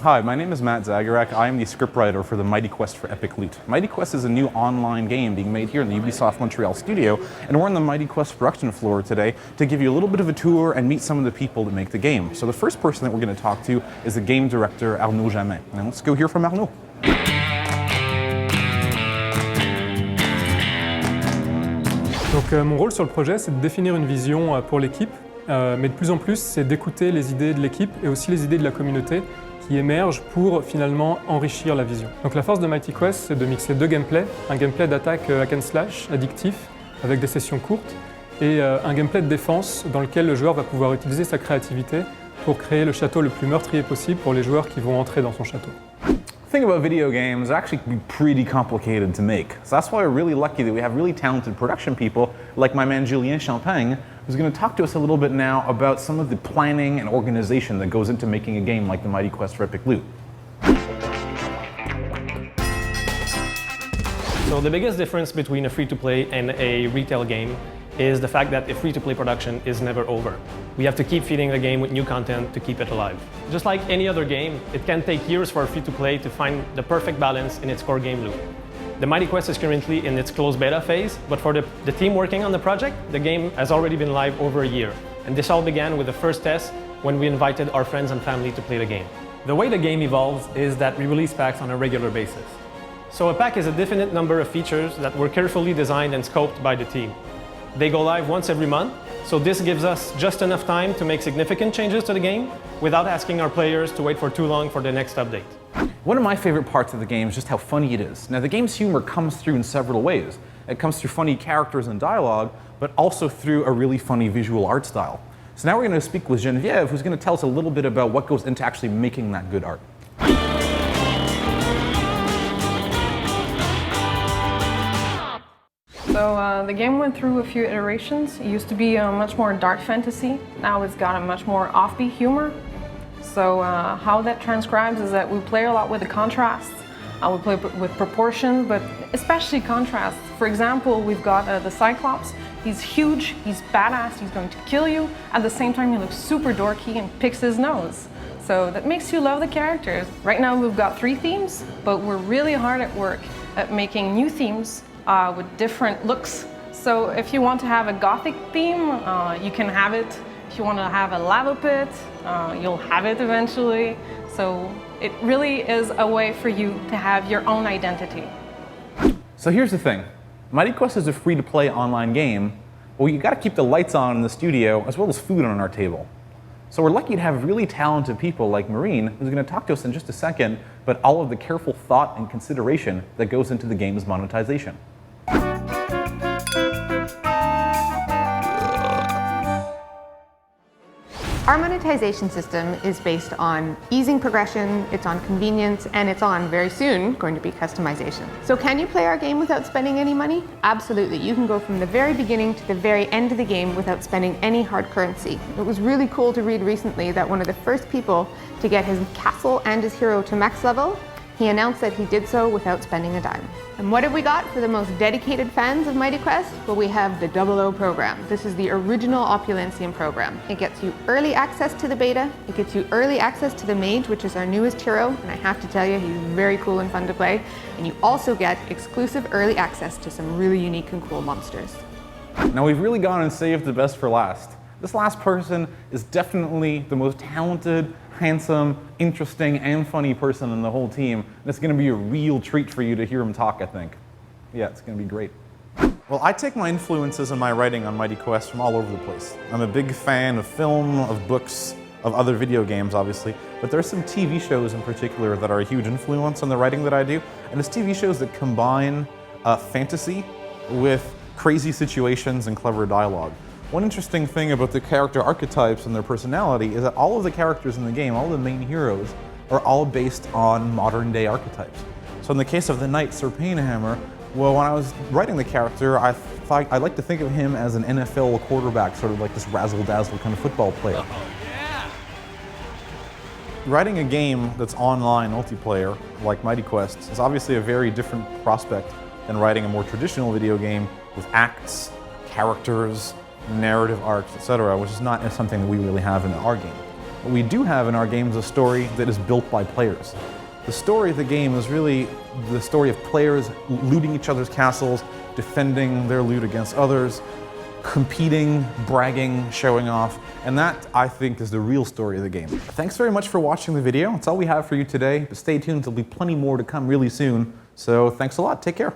Hi, my name is Matt Zagorak. I am the scriptwriter for the Mighty Quest for Epic Loot. Mighty Quest is a new online game being made here in the Ubisoft Montreal studio, and we're on the Mighty Quest production floor today to give you a little bit of a tour and meet some of the people that make the game. So the first person that we're going to talk to is the game director, Arnaud Jamin. Now let's go hear from Arnaud. Donc mon rôle sur le projet, c'est de définir une vision pour l'équipe, mais de plus en plus, c'est d'écouter les idées de l'équipe et aussi les idées de la communauté qui émergent pour finalement enrichir la vision. Donc la force de Mighty Quest, c'est de mixer deux gameplays, un gameplay d'attaque hack and slash, addictif, avec des sessions courtes, et un gameplay de défense dans lequel le joueur va pouvoir utiliser sa créativité pour créer le château le plus meurtrier possible pour les joueurs qui vont entrer dans son château. The thing about video games, they actually can be pretty complicated to make. So that's why we're really lucky that we have really talented production people like my man Julien Champagne, who's going to talk to us a little bit now about some of the planning and organization that goes into making a game like the Mighty Quest for Epic Loot. So the biggest difference between a free-to-play and a retail game is the fact that a free-to-play production is never over. We have to keep feeding the game with new content to keep it alive. Just like any other game, it can take years for a free-to-play to find the perfect balance in its core game loop. The Mighty Quest is currently in its closed beta phase, but for the team working on the project, the game has already been live over a year. And this all began with the first test when we invited our friends and family to play the game. The way the game evolves is that we release packs on a regular basis. So a pack is a definite number of features that were carefully designed and scoped by the team. They go live once every month, so this gives us just enough time to make significant changes to the game without asking our players to wait for too long for the next update. One of my favorite parts of the game is just how funny it is. Now, the game's humor comes through in several ways. It comes through funny characters and dialogue, but also through a really funny visual art style. So now we're going to speak with Geneviève, who's going to tell us a little bit about what goes into actually making that good art. So the game went through a few iterations. It used to be much more dark fantasy. Now it's got a much more offbeat humor. So how that transcribes is that we play a lot with the contrasts. We play with proportions, but especially contrasts. For example, we've got the Cyclops. He's huge, he's badass, he's going to kill you. At the same time, he looks super dorky and picks his nose. So that makes you love the characters. Right now we've got 3 themes, but we're really hard at work at making new themes with different looks. So if you want to have a gothic theme, you can have it. If you want to have a lava pit, you'll have it eventually. So it really is a way for you to have your own identity. So here's the thing. Mighty Quest is a free-to-play online game, but you got to keep the lights on in the studio as well as food on our table. So we're lucky to have really talented people like Maureen, who's going to talk to us in just a second, but all of the careful thought and consideration that goes into the game's monetization. Our monetization system is based on easing progression, it's on convenience, and it's on, very soon, going to be customization. So can you play our game without spending any money? Absolutely. You can go from the very beginning to the very end of the game without spending any hard currency. It was really cool to read recently that one of the first people to get his castle and his hero to max level, he announced that he did so without spending a dime. And what have we got for the most dedicated fans of Mighty Quest? Well, we have the 00 program. This is the original Opulentium program. It gets you early access to the beta, it gets you early access to the mage, which is our newest hero, and I have to tell you, he's very cool and fun to play. And you also get exclusive early access to some really unique and cool monsters. Now we've really gone and saved the best for last. This last person is definitely the most talented, handsome, interesting, and funny person in the whole team. And it's going to be a real treat for you to hear him talk, I think. Yeah, it's going to be great. Well, I take my influences in my writing on Mighty Quest from all over the place. I'm a big fan of film, of books, of other video games, obviously, but there are some TV shows in particular that are a huge influence on the writing that I do, and it's TV shows that combine fantasy with crazy situations and clever dialogue. One interesting thing about the character archetypes and their personality is that all of the characters in the game, all the main heroes, are all based on modern-day archetypes. So in the case of the knight Sir Painhammer, well, when I was writing the character, I like to think of him as an NFL quarterback, sort of like this razzle-dazzle kind of football player. Yeah. Writing a game that's online multiplayer, like Mighty Quest, is obviously a very different prospect than writing a more traditional video game with acts, characters, narrative arcs, etc., which is not something that we really have in our game. What we do have in our game is a story that is built by players. The story of the game is really the story of players looting each other's castles, defending their loot against others, competing, bragging, showing off, and that, I think, is the real story of the game. Thanks very much for watching the video. That's all we have for you today, but stay tuned, there'll be plenty more to come really soon. So thanks a lot, take care.